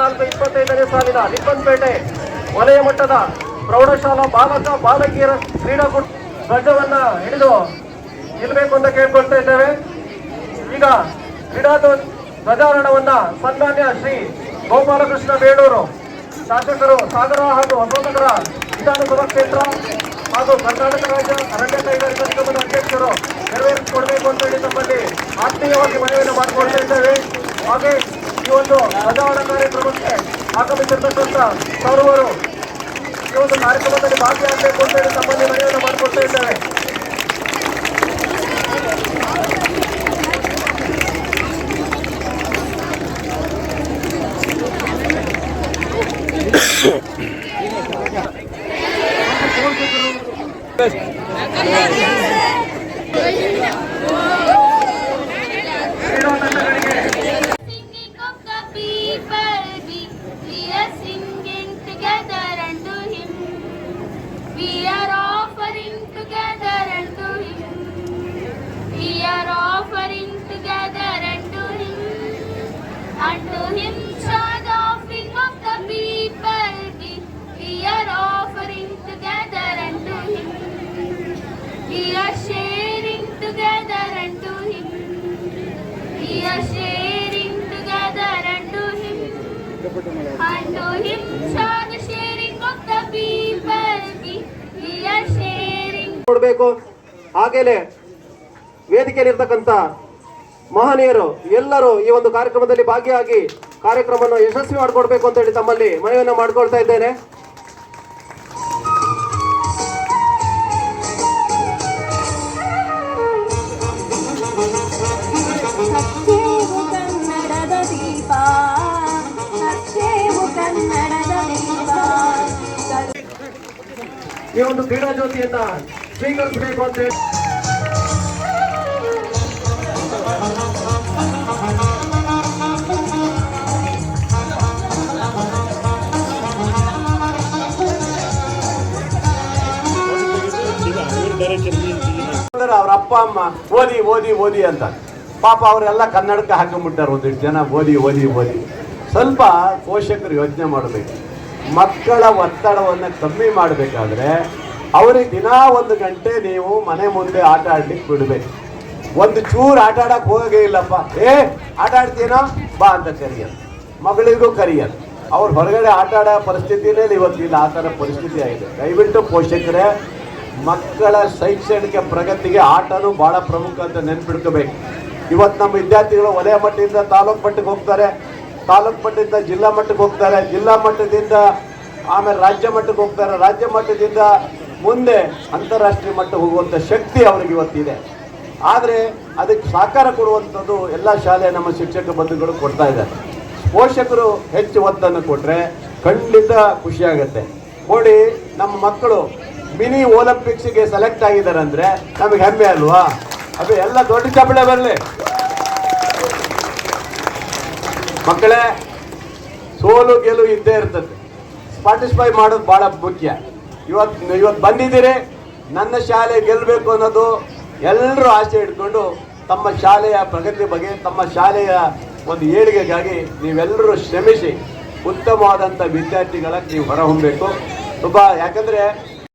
24-25ನೇ ಸಾಲಿನ ಲಿಪ್ಪನ್ಪೇಟೆ ವಲಯ ಮಟ್ಟದ ಪ್ರೌಢಶಾಲಾ ಬಾಲಕ ಬಾಲಕಿಯರ ಕ್ರೀಡಾಕೂಟ ಧ್ವಜವನ್ನ ಹಿಡಿದು ನಿಲ್ಲಬೇಕು ಅಂತ ಕೇಳ್ಕೊಳ್ತಾ ಇದ್ದೇವೆ. ಈಗ ಕ್ರೀಡಾ ಧ್ವಜಾರೋಹಣವನ್ನ ಸನ್ಮಾನ್ಯ ಶ್ರೀ ಗೋಪಾಲಕೃಷ್ಣ ಬೇಳೂರು ಶಾಸಕರು ಸಾಗರ ಹಾಗೂ ಹೊಸನಗರ ವಿಧಾನಸಭಾ ಕ್ಷೇತ್ರ ಹಾಗೂ ಕರ್ನಾಟಕ ರಾಜ್ಯ ಅರಣ್ಯ ಕೈಗಾರಿಕಾ ನಿಗಮದ ಅಧ್ಯಕ್ಷರು ನೆರವೇರಿಸಿಕೊಡ್ಬೇಕು ಅಂತ ಹೇಳಿ ತಮ್ಮಲ್ಲಿ ಆತ್ಮೀಯವಾಗಿ ಮನವಿಯನ್ನು ಮಾಡಿಕೊಳ್ತಾ ಇದ್ದೇವೆ. ಹಾಗೆ ಈ ಒಂದು ಧ್ವಜಾರೋಹಣ ಕಾರ್ಯಕ್ರಮಕ್ಕೆ ಆಗಮಿಸಿರ್ತಕ್ಕಂಥ ಸರ್ವರು ಈ ಒಂದು ಕಾರ್ಯಕ್ರಮದಲ್ಲಿ ಭಾಗಿಯಾಗಬೇಕು ಅಂತ ಹೇಳಿ ತಮ್ಮಲ್ಲಿ ಮನವಿಯನ್ನು ಮಾಡಿಕೊಳ್ತಾ ಇದ್ದೇವೆ. Unto him shall the offering of the people be. We are offering together unto him. We are sharing together unto him. We are sharing together unto him. Unto him shall the sharing of the people be. We are sharing. ಕೊಡಬೇಕು. ಹಾಗೇನೆ ವೇದಿಕೆಯಲ್ಲಿರ್ತಕ್ಕಂಥ ಮಹನೀಯರು ಎಲ್ಲರೂ ಈ ಒಂದು ಕಾರ್ಯಕ್ರಮದಲ್ಲಿ ಭಾಗಿಯಾಗಿ ಕಾರ್ಯಕ್ರಮವನ್ನು ಯಶಸ್ವಿ ಮಾಡಿಕೊಡ್ಬೇಕು ಅಂತ ಹೇಳಿ ತಮ್ಮಲ್ಲಿ ಮನವಿಯನ್ನು ಮಾಡಿಕೊಳ್ತಾ ಇದ್ದೇನೆ. ಈ ಒಂದು ಕ್ರೀಡಾ ಜ್ಯೋತಿಯನ್ನ ಸ್ವೀಕರಿಸಬೇಕು ಅಂತ ಹೇಳಿ ಅವ್ರ ಅಪ್ಪ ಅಮ್ಮ ಓದಿ ಓದಿ ಓದಿ ಅಂತ ಪಾಪ ಅವರೆಲ್ಲ ಕನ್ನಡಕ್ಕೆ ಹಾಕೊಂಡ್ಬಿಟ್ಟಾರೆ. ಒಂದಿಷ್ಟು ಜನ ಓದಿ ಓದಿ ಓದಿ. ಸ್ವಲ್ಪ ಪೋಷಕರು ಯೋಚನೆ ಮಾಡಬೇಕು. ಮಕ್ಕಳ ಒತ್ತಡವನ್ನು ಕಮ್ಮಿ ಮಾಡಬೇಕಾದ್ರೆ ಅವ್ರಿಗೆ ದಿನ 1 ಗಂಟೆ ನೀವು ಮನೆ ಮುಂದೆ ಆಟ ಆಡ್ಲಿಕ್ಕೆ ಬಿಡಬೇಕು. ಒಂದು ಚೂರು ಆಟ ಆಡಕ್ಕೆ ಹೋಗೇ ಇಲ್ಲಪ್ಪ, ಆಟ ಆಡ್ತೀನೋ ಬಾ ಅಂತ ಕರಿಯೋದು, ಮಗಳಿಗೂ ಕರಿಯೋದು. ಅವ್ರು ಹೊರಗಡೆ ಆಟ ಆಡೋ ಪರಿಸ್ಥಿತಿನೇ ಇವತ್ತಿಲ್ಲ. ಆ ಥರ ಪರಿಸ್ಥಿತಿ ಆಗಿದೆ. ದಯವಿಟ್ಟು ಪೋಷಕರೇ ಮಕ್ಕಳ ಶೈಕ್ಷಣಿಕ ಪ್ರಗತಿಗೆ ಆಟನೂ ಭಾಳ ಪ್ರಮುಖ ಅಂತ ನೆನ್ಪಿಡ್ಕೋಬೇಕು. ಇವತ್ತು ನಮ್ಮ ವಿದ್ಯಾರ್ಥಿಗಳು ವಲಯ ಮಟ್ಟದಿಂದ ತಾಲೂಕು ಮಟ್ಟಕ್ಕೆ ಹೋಗ್ತಾರೆ, ತಾಲೂಕು ಮಟ್ಟದಿಂದ ಜಿಲ್ಲಾ ಮಟ್ಟಕ್ಕೆ ಹೋಗ್ತಾರೆ, ಜಿಲ್ಲಾ ಮಟ್ಟದಿಂದ ಆಮೇಲೆ ರಾಜ್ಯ ಮಟ್ಟಕ್ಕೆ ಹೋಗ್ತಾರೆ, ರಾಜ್ಯ ಮಟ್ಟದಿಂದ ಮುಂದೆ ಅಂತಾರಾಷ್ಟ್ರೀಯ ಮಟ್ಟಕ್ಕೆ ಹೋಗುವಂಥ ಶಕ್ತಿ ಅವ್ರಿಗೆ ಇವತ್ತಿದೆ. ಆದರೆ ಅದಕ್ಕೆ ಸಹಕಾರ ಕೊಡುವಂಥದ್ದು ಎಲ್ಲ ಶಾಲೆ ನಮ್ಮ ಶಿಕ್ಷಕ ಬಂಧುಗಳು ಕೊಡ್ತಾ ಇದ್ದಾರೆ. ಪೋಷಕರು ಹೆಚ್ಚು ಒತ್ತನ್ನು ಕೊಟ್ಟರೆ ಖಂಡಿತ ಖುಷಿಯಾಗತ್ತೆ. ನೋಡಿ, ನಮ್ಮ ಮಕ್ಕಳು ಮಿನಿ ಒಲಿಂಪಿಕ್ಸ್ಗೆ ಸೆಲೆಕ್ಟ್ ಆಗಿದ್ದಾರೆ ಅಂದರೆ ನಮಗೆ ಹೆಮ್ಮೆ ಅಲ್ವಾ? ಅದು ಎಲ್ಲ ದೊಡ್ಡ ಚಪ್ಪಳೆ ಬರಲಿ. ಮಕ್ಕಳೇ, ಸೋಲು ಗೆಲು ಇದ್ದೇ ಇರ್ತದೆ. ಪಾರ್ಟಿಸಿಪೇಟ್ ಮಾಡೋದು ಭಾಳ ಮುಖ್ಯ. ಇವತ್ತು ಬಂದಿದ್ದೀರಿ, ನನ್ನ ಶಾಲೆ ಗೆಲ್ಲಬೇಕು ಅನ್ನೋದು ಎಲ್ಲರೂ ಆಸೆ ಇಟ್ಕೊಂಡು ತಮ್ಮ ಶಾಲೆಯ ಪ್ರಗತಿ ಬಗ್ಗೆ, ತಮ್ಮ ಶಾಲೆಯ ಒಂದು ಏಳಿಗೆಗಾಗಿ ನೀವೆಲ್ಲರೂ ಶ್ರಮಿಸಿ ಉತ್ತಮವಾದಂಥ ವಿದ್ಯಾರ್ಥಿಗಳಾಗಿ ನೀವು ಹೊರಹೊಮ್ಮಬೇಕು. ಯಾಕಂದರೆ